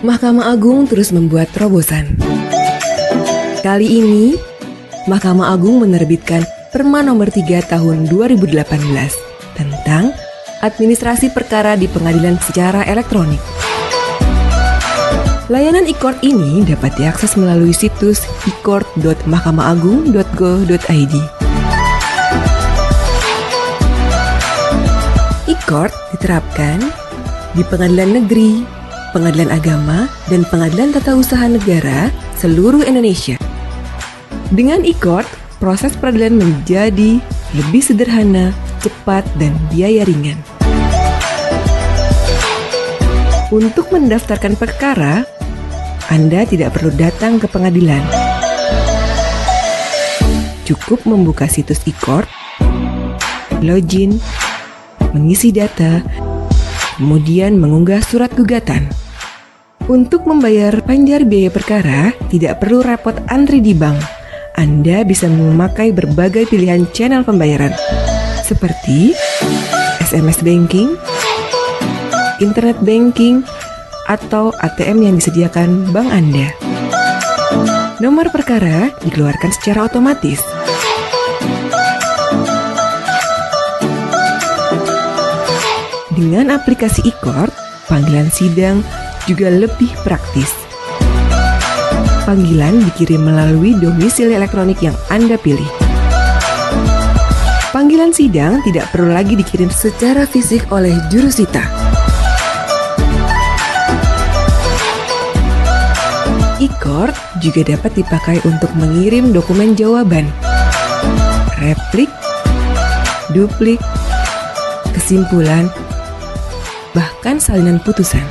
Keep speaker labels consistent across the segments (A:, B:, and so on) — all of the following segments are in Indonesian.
A: Mahkamah Agung terus membuat terobosan. Kali ini, Mahkamah Agung menerbitkan Perma Nomor 3 Tahun 2018 tentang administrasi perkara di pengadilan secara elektronik. Layanan e-court ini dapat diakses melalui situs e-court.mahkamaagung.go.id. E-court diterapkan di pengadilan negeri, pengadilan agama, dan pengadilan tata usaha negara seluruh Indonesia. Dengan e-court, proses peradilan menjadi lebih sederhana, cepat, dan biaya ringan. Untuk mendaftarkan perkara, Anda tidak perlu datang ke pengadilan. Cukup membuka situs e-court, login, mengisi data, kemudian mengunggah surat gugatan. Untuk membayar panjar biaya perkara, tidak perlu repot antri di bank. Anda bisa memakai berbagai pilihan channel pembayaran, seperti SMS banking, internet banking, atau ATM yang disediakan bank Anda. Nomor perkara dikeluarkan secara otomatis. Dengan aplikasi e-court, panggilan sidang juga lebih praktis. Panggilan dikirim melalui domisili elektronik yang Anda pilih. Panggilan sidang tidak perlu lagi dikirim secara fisik oleh jurusita. E-court juga dapat dipakai untuk mengirim dokumen jawaban, replik, duplik, kesimpulan, bahkan salinan putusan.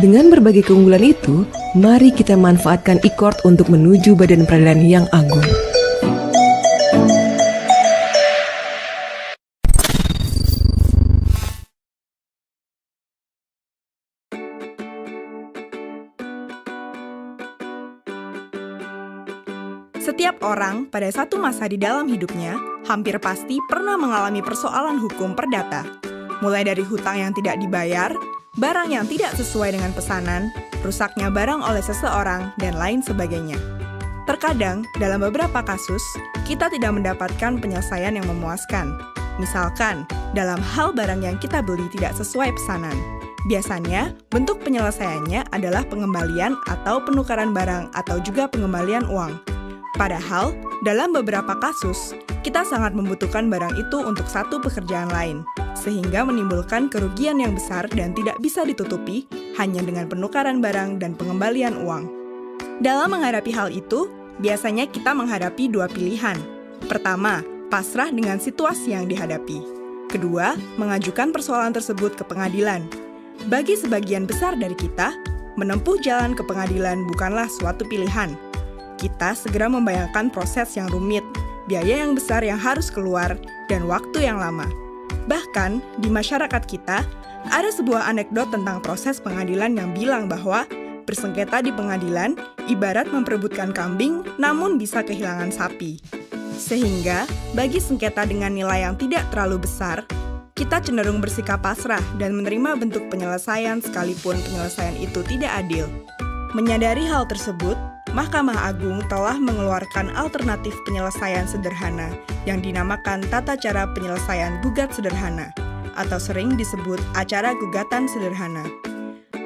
A: Dengan berbagai keunggulan itu, mari kita manfaatkan e-court untuk menuju badan peradilan yang agung.
B: Setiap orang pada satu masa di dalam hidupnya hampir pasti pernah mengalami persoalan hukum perdata. Mulai dari hutang yang tidak dibayar, barang yang tidak sesuai dengan pesanan, rusaknya barang oleh seseorang, dan lain sebagainya. Terkadang, dalam beberapa kasus, kita tidak mendapatkan penyelesaian yang memuaskan. Misalkan, dalam hal barang yang kita beli tidak sesuai pesanan. Biasanya, bentuk penyelesaiannya adalah pengembalian atau penukaran barang atau juga pengembalian uang. Padahal, dalam beberapa kasus, kita sangat membutuhkan barang itu untuk satu pekerjaan lain, sehingga menimbulkan kerugian yang besar dan tidak bisa ditutupi hanya dengan penukaran barang dan pengembalian uang. Dalam menghadapi hal itu, biasanya kita menghadapi dua pilihan. Pertama, pasrah dengan situasi yang dihadapi. Kedua, mengajukan persoalan tersebut ke pengadilan. Bagi sebagian besar dari kita, menempuh jalan ke pengadilan bukanlah suatu pilihan. Kita segera membayangkan proses yang rumit, biaya yang besar yang harus keluar, dan waktu yang lama. Bahkan, di masyarakat kita, ada sebuah anekdot tentang proses pengadilan yang bilang bahwa bersengketa di pengadilan ibarat memperebutkan kambing, namun bisa kehilangan sapi. Sehingga, bagi sengketa dengan nilai yang tidak terlalu besar, kita cenderung bersikap pasrah dan menerima bentuk penyelesaian sekalipun penyelesaian itu tidak adil. Menyadari hal tersebut, Mahkamah Agung telah mengeluarkan alternatif penyelesaian sederhana yang dinamakan Tata Cara Penyelesaian Gugat Sederhana, atau sering disebut Acara Gugatan Sederhana.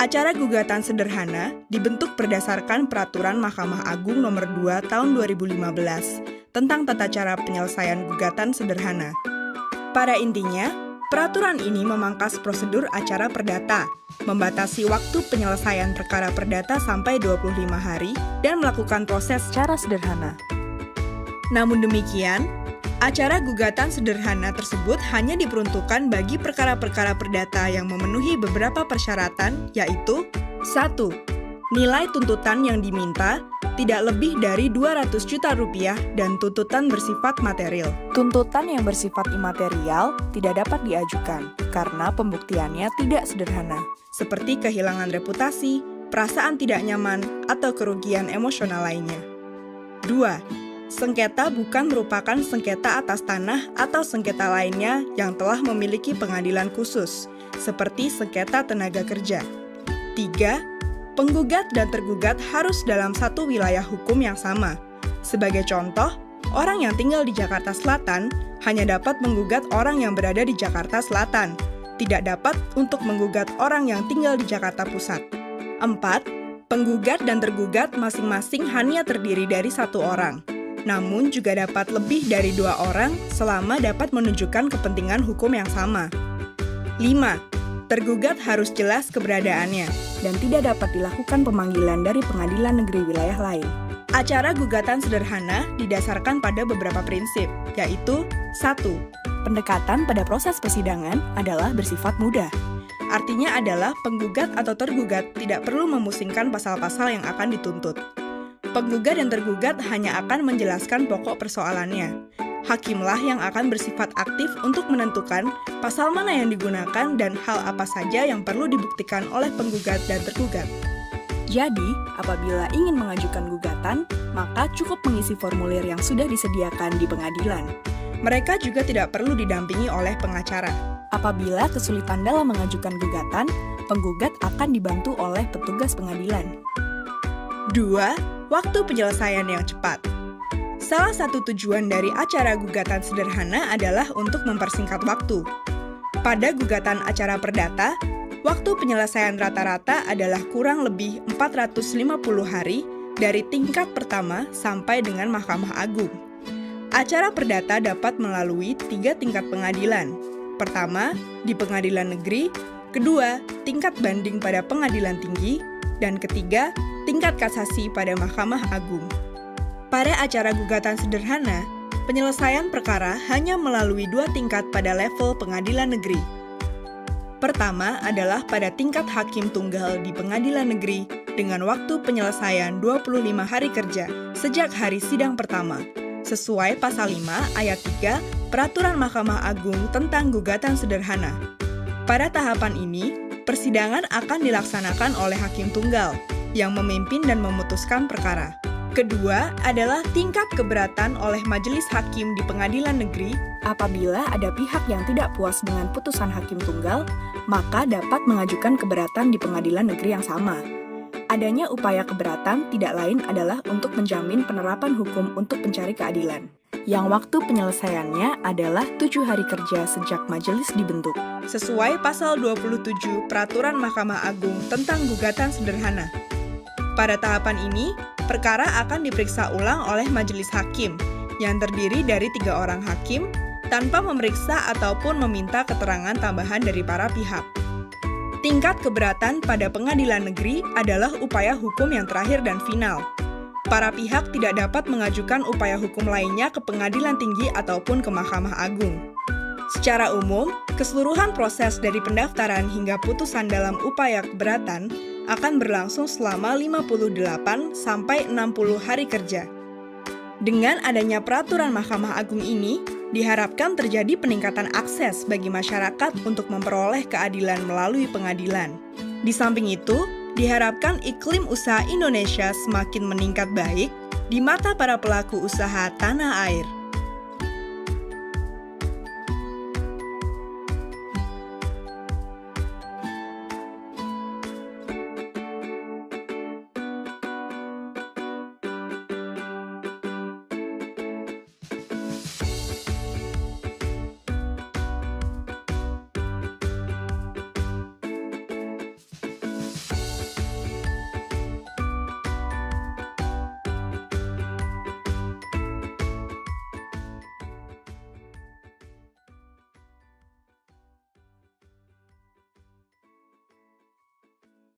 B: Acara Gugatan Sederhana dibentuk berdasarkan Peraturan Mahkamah Agung Nomor 2 Tahun 2015 tentang Tata Cara Penyelesaian Gugatan Sederhana. Pada intinya, peraturan ini memangkas prosedur acara perdata, membatasi waktu penyelesaian perkara perdata sampai 25 hari, dan melakukan proses secara sederhana. Namun demikian, acara gugatan sederhana tersebut hanya diperuntukkan bagi perkara-perkara perdata yang memenuhi beberapa persyaratan, yaitu 1. Nilai tuntutan yang diminta tidak lebih dari 200 juta rupiah dan tuntutan bersifat material. Tuntutan yang bersifat imaterial tidak dapat diajukan karena pembuktiannya tidak sederhana, seperti kehilangan reputasi, perasaan tidak nyaman, atau kerugian emosional lainnya. 2. Sengketa bukan merupakan sengketa atas tanah atau sengketa lainnya yang telah memiliki pengadilan khusus, seperti sengketa tenaga kerja. 3. Penggugat dan tergugat harus dalam satu wilayah hukum yang sama. Sebagai contoh, orang yang tinggal di Jakarta Selatan hanya dapat menggugat orang yang berada di Jakarta Selatan, tidak dapat untuk menggugat orang yang tinggal di Jakarta Pusat. 4. Penggugat dan tergugat masing-masing hanya terdiri dari satu orang, namun juga dapat lebih dari 2 orang selama dapat menunjukkan kepentingan hukum yang sama. 5. Tergugat harus jelas keberadaannya dan tidak dapat dilakukan pemanggilan dari pengadilan negeri wilayah lain. Acara gugatan sederhana didasarkan pada beberapa prinsip, yaitu 1. Pendekatan pada proses persidangan adalah bersifat mudah. Artinya adalah penggugat atau tergugat tidak perlu memusingkan pasal-pasal yang akan dituntut. Penggugat dan tergugat hanya akan menjelaskan pokok persoalannya. Hakimlah yang akan bersifat aktif untuk menentukan pasal mana yang digunakan dan hal apa saja yang perlu dibuktikan oleh penggugat dan tergugat. Jadi, apabila ingin mengajukan gugatan, maka cukup mengisi formulir yang sudah disediakan di pengadilan. Mereka juga tidak perlu didampingi oleh pengacara. Apabila kesulitan dalam mengajukan gugatan, penggugat akan dibantu oleh petugas pengadilan. 2. Waktu penyelesaian yang cepat. Salah satu tujuan dari acara gugatan sederhana adalah untuk mempersingkat waktu. Pada gugatan acara perdata, waktu penyelesaian rata-rata adalah kurang lebih 450 hari dari tingkat pertama sampai dengan Mahkamah Agung. Acara perdata dapat melalui 3 tingkat pengadilan. Pertama, di pengadilan negeri, kedua, tingkat banding pada pengadilan tinggi, dan ketiga, tingkat kasasi pada Mahkamah Agung. Pada acara gugatan sederhana, penyelesaian perkara hanya melalui 2 tingkat pada level pengadilan negeri. Pertama adalah pada tingkat hakim tunggal di pengadilan negeri dengan waktu penyelesaian 25 hari kerja sejak hari sidang pertama, sesuai pasal 5 ayat 3 Peraturan Mahkamah Agung tentang gugatan sederhana. Pada tahapan ini, persidangan akan dilaksanakan oleh hakim tunggal yang memimpin dan memutuskan perkara. Kedua adalah tingkat keberatan oleh majelis hakim di pengadilan negeri. Apabila ada pihak yang tidak puas dengan putusan hakim tunggal, maka dapat mengajukan keberatan di pengadilan negeri yang sama. Adanya upaya keberatan tidak lain adalah untuk menjamin penerapan hukum untuk pencari keadilan, yang waktu penyelesaiannya adalah 7 hari kerja sejak majelis dibentuk, sesuai pasal 27 Peraturan Mahkamah Agung tentang gugatan sederhana. Pada tahapan ini, perkara akan diperiksa ulang oleh majelis hakim, yang terdiri dari 3 orang hakim, tanpa memeriksa ataupun meminta keterangan tambahan dari para pihak. Tingkat keberatan pada pengadilan negeri adalah upaya hukum yang terakhir dan final. Para pihak tidak dapat mengajukan upaya hukum lainnya ke pengadilan tinggi ataupun ke Mahkamah Agung. Secara umum, keseluruhan proses dari pendaftaran hingga putusan dalam upaya keberatan akan berlangsung selama 58 sampai 60 hari kerja. Dengan adanya peraturan Mahkamah Agung ini, diharapkan terjadi peningkatan akses bagi masyarakat untuk memperoleh keadilan melalui pengadilan. Di samping itu, diharapkan iklim usaha Indonesia semakin meningkat baik di mata para pelaku usaha tanah air.